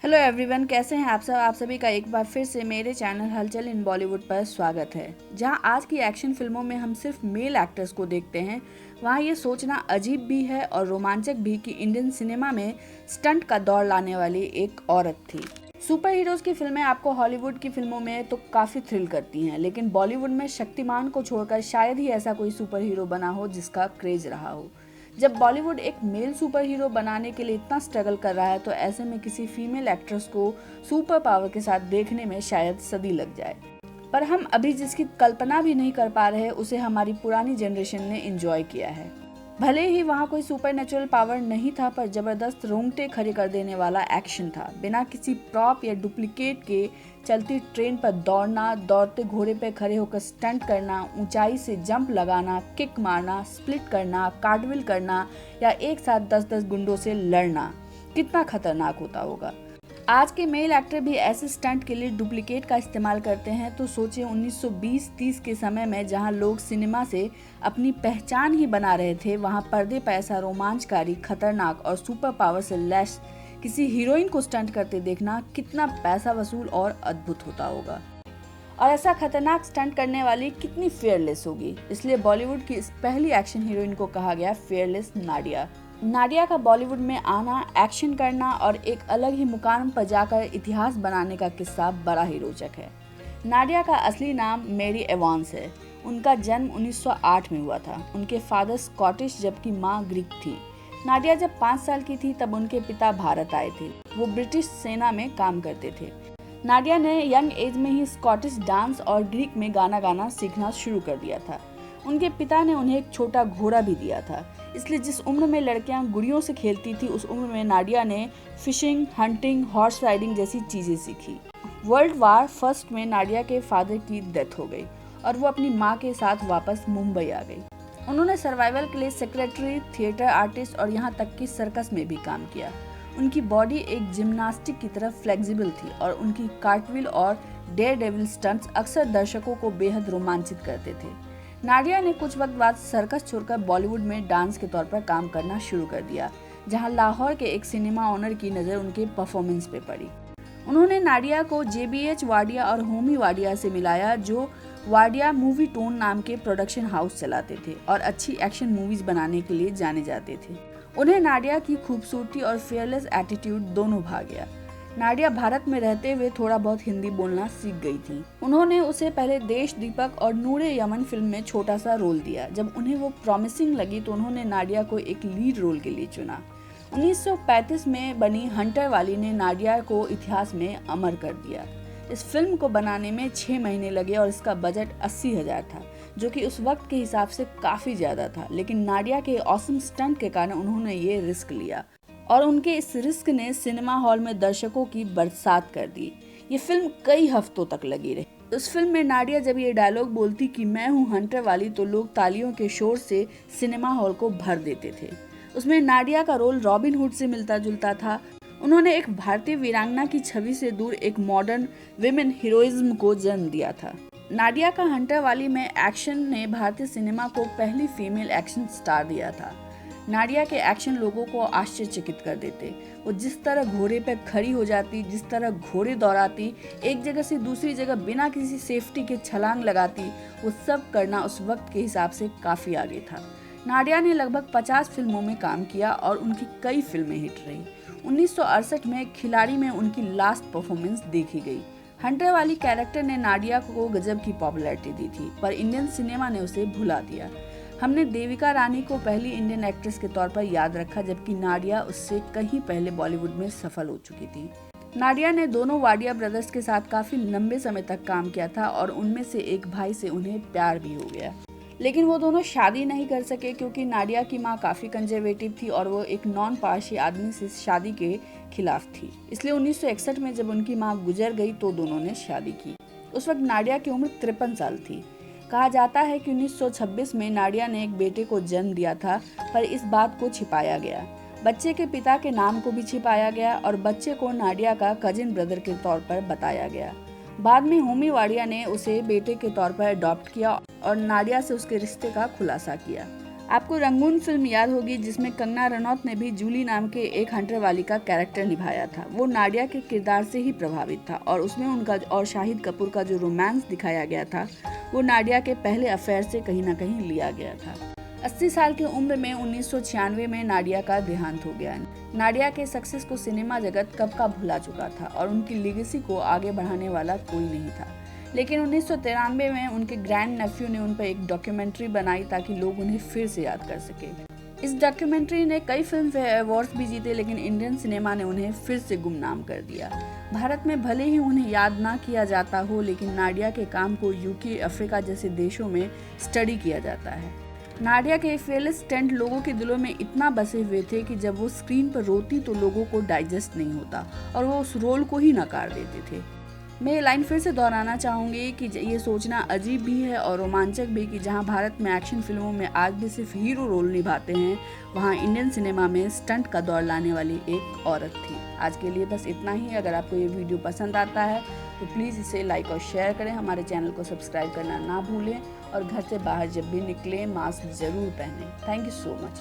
Hello everyone, कैसे हैं आप सब। आप सभी का एक बार फिर से मेरे चैनल हलचल इन बॉलीवुड पर स्वागत है। जहां आज की एक्शन फिल्मों में हम सिर्फ मेल एक्टर्स को देखते हैं, वहां ये सोचना अजीब भी है और रोमांचक भी कि इंडियन सिनेमा में स्टंट का दौर लाने वाली एक औरत थी। सुपर हीरोज की फिल्में आपको हॉलीवुड की फिल्मों में तो काफ़ी थ्रिल करती हैं, लेकिन बॉलीवुड में शक्तिमान को छोड़कर शायद ही ऐसा कोई सुपर हीरो बना हो जिसका क्रेज रहा हो। जब बॉलीवुड एक मेल सुपर हीरो बनाने के लिए इतना स्ट्रगल कर रहा है, तो ऐसे में किसी फीमेल एक्ट्रेस को सुपर पावर के साथ देखने में शायद सदी लग जाए। पर हम अभी जिसकी कल्पना भी नहीं कर पा रहे, उसे हमारी पुरानी जनरेशन ने एंजॉय किया है। भले ही वहाँ कोई सुपर नेचुरल पावर नहीं था, पर जबरदस्त रोंगटे खड़े कर देने वाला एक्शन था। बिना किसी प्रॉप या डुप्लीकेट के चलती ट्रेन पर दौड़ना, दौड़ते घोड़े पर खड़े होकर स्टंट करना, ऊंचाई से जंप लगाना, किक मारना, स्प्लिट करना, कार्टविल करना या एक साथ 10-10 गुंडों से लड़ना, कितना खतरनाक होता होगा। आज के मेल एक्टर भी ऐसे स्टंट के लिए डुप्लीकेट का इस्तेमाल करते हैं, तो सोचिए 1920-30 के समय में जहां लोग सिनेमा से अपनी पहचान ही बना रहे थे, वहां पर्दे पर ऐसा रोमांचकारी, खतरनाक और सुपर पावर से लैस किसी हीरोइन को स्टंट करते देखना कितना पैसा वसूल और अद्भुत होता होगा। और ऐसा खतरनाक स्टंट करने वाली कितनी फेयरलेस होगी। इसलिए बॉलीवुड की इस पहली एक्शन हीरोइन को कहा गया फेयरलेस नाडिया। नाडिया का बॉलीवुड में आना, एक्शन करना और एक अलग ही मुकाम पर जाकर इतिहास बनाने का किस्सा बड़ा ही रोचक है। नाडिया का असली नाम मेरी एवांस है। उनका जन्म 1908 में हुआ था। उनके फादर स्कॉटिश जबकि माँ ग्रीक थी। नाडिया जब 5 साल की थी तब उनके पिता भारत आए थे। वो ब्रिटिश सेना में काम करते थे। नाडिया ने यंग एज में ही स्कॉटिश डांस और ग्रीक में गाना गाना सीखना शुरू कर दिया था। उनके पिता ने उन्हें एक छोटा घोड़ा भी दिया था, इसलिए जिस उम्र में लड़कियां गुड़ियों से खेलती थी, उस उम्र में नाडिया ने फिशिंग, हंटिंग, हॉर्स राइडिंग जैसी चीजें सीखी। वर्ल्ड वार फर्स्ट में नाडिया के फादर की डेथ हो गई और वो अपनी माँ के साथ वापस मुंबई आ गई। उन्होंने सर्वाइवल के लिए सेक्रेटरी, थिएटर आर्टिस्ट और यहाँ तक कि सर्कस में भी काम किया। उनकी बॉडी एक जिम्नास्टिक की तरह फ्लेक्सिबल थी और उनकी कार्टविल और डेयर डेविल स्टंट्स अक्सर दर्शकों को बेहद रोमांचित करते थे। नाडिया ने कुछ वक्त बाद सर्कस छोड़कर बॉलीवुड में डांस के तौर पर काम करना शुरू कर दिया, जहां लाहौर के एक सिनेमा ओनर की नज़र उनके परफॉर्मेंस पे पड़ी। उन्होंने नाडिया को JBH वाडिया और होमी वाडिया से मिलाया, जो वाडिया मूवी टोन नाम के प्रोडक्शन हाउस चलाते थे और अच्छी एक्शन मूवीज बनाने के लिए जाने जाते थे। उन्हें नाडिया की खूबसूरती और फेयरलेस एटीट्यूड दोनों भा गया। नाडिया भारत में रहते हुए थोड़ा बहुत हिंदी बोलना सीख गई थी। उन्होंने उसे पहले देश दीपक और नूरे यमन फिल्म में छोटा सा रोल दिया। जब उन्हें वो प्रॉमिसिंग लगी तो उन्होंने नाडिया को एक लीड रोल के लिए चुना। 1935 में बनी हंटर वाली ने नाडिया को इतिहास में अमर कर दिया। इस फिल्म को बनाने में 6 महीने लगे और इसका बजट 80,000 था, जो कि उस वक्त के हिसाब से काफी ज्यादा था, लेकिन नाडिया के ऑसम स्टंट के कारण उन्होंने ये रिस्क लिया और उनके इस रिस्क ने सिनेमा हॉल में दर्शकों की बरसात कर दी। ये फिल्म कई हफ्तों तक लगी रही। उस फिल्म में नाडिया जब ये डायलॉग बोलती कि मैं हूँ हंटर वाली, तो लोग तालियों के शोर से सिनेमा हॉल को भर देते थे। उसमें नाडिया का रोल रॉबिन हुड से मिलता जुलता था। उन्होंने एक भारतीय वीरांगना की छवि से दूर एक मॉडर्न विमेन हीरोइज्म को जन्म दिया था। नाडिया का हंटर वाली में एक्शन ने भारतीय सिनेमा को पहली फीमेल एक्शन स्टार दिया था। नाडिया के एक्शन लोगों को आश्चर्यचकित कर देते। वो जिस तरह घोड़े पर खड़ी हो जाती, जिस तरह घोड़े दौड़ाती, एक जगह से दूसरी जगह बिना किसी सेफ्टी के छलांग लगाती, वो सब करना उस वक्त के हिसाब से काफी आगे था। नाडिया ने लगभग 50 फिल्मों में काम किया और उनकी कई फिल्में हिट रही। 1968 में खिलाड़ी में उनकी लास्ट परफॉर्मेंस देखी गई। हंटर वाली कैरेक्टर ने नाडिया को गजब की पॉपुलैरिटी दी थी, पर इंडियन सिनेमा ने उसे भुला दिया। हमने देविका रानी को पहली इंडियन एक्ट्रेस के तौर पर याद रखा, जबकि नाडिया उससे कहीं पहले बॉलीवुड में सफल हो चुकी थी। नाडिया ने दोनों वाडिया ब्रदर्स के साथ काफी लंबे समय तक काम किया था और उनमें से एक भाई से उन्हें प्यार भी हो गया, लेकिन वो दोनों शादी नहीं कर सके क्योंकि नाडिया की माँ काफी कंजर्वेटिव थी और वो एक नॉन पारसी आदमी से शादी के खिलाफ थी। इसलिए 1961 में जब उनकी माँ गुजर गई तो दोनों ने शादी की। उस वक्त नाडिया की उम्र 53 साल थी। कहा जाता है कि 1926 में नाडिया ने एक बेटे को जन्म दिया था, पर इस बात को छिपाया गया। बच्चे के पिता के नाम को भी छिपाया गया और बच्चे को नाडिया का कजिन ब्रदर के तौर पर बताया गया। बाद में होमी वाडिया ने उसे बेटे के तौर पर अडॉप्ट किया और नाडिया से उसके रिश्ते का खुलासा किया। आपको रंगून फिल्म याद होगी जिसमें कंगना रनौत ने भी जूली नाम के एक हंटर वाली का कैरेक्टर निभाया था। वो नाडिया के किरदार से ही प्रभावित था और उसमें उनका और शाहिद कपूर का जो रोमांस दिखाया गया था वो नाडिया के पहले अफेयर से कहीं ना कहीं लिया गया था। 80 साल की उम्र में 1996 में नाडिया का देहांत हो गया। नाडिया के सक्सेस को सिनेमा जगत कब का भुला चुका था और उनकी लेगेसी को आगे बढ़ाने वाला कोई नहीं था। लेकिन 1993 में उनके ग्रैंड नेफ्यू ने उन पर एक डॉक्यूमेंट्री बनाई ताकि लोग उन्हें फिर से याद कर सके। इस डॉक्यूमेंट्री ने कई फिल्म फेयर अवार्ड्स भी जीते, लेकिन इंडियन सिनेमा ने उन्हें फिर से गुमनाम कर दिया। भारत में भले ही उन्हें याद ना किया जाता हो, लेकिन नाडिया के काम को यूके, अफ्रीका जैसे देशों में स्टडी किया जाता है। नाडिया के फेयरलेस स्टंट लोगों के दिलों में इतना बसे हुए थे कि जब वो स्क्रीन पर रोती तो लोगों को डाइजेस्ट नहीं होता और वो उस रोल को ही नकार देते थे। मैं ये लाइन फिर से दोहराना चाहूँगी कि ये सोचना अजीब भी है और रोमांचक भी कि जहाँ भारत में एक्शन फिल्मों में आज भी सिर्फ हीरो रोल निभाते हैं, वहाँ इंडियन सिनेमा में स्टंट का दौर लाने वाली एक औरत थी। आज के लिए बस इतना ही। अगर आपको ये वीडियो पसंद आता है तो प्लीज़ इसे लाइक और शेयर करें। हमारे चैनल को सब्सक्राइब करना ना भूलें और घर से बाहर जब भी निकलें मास्क ज़रूर पहनें। Thank you so much.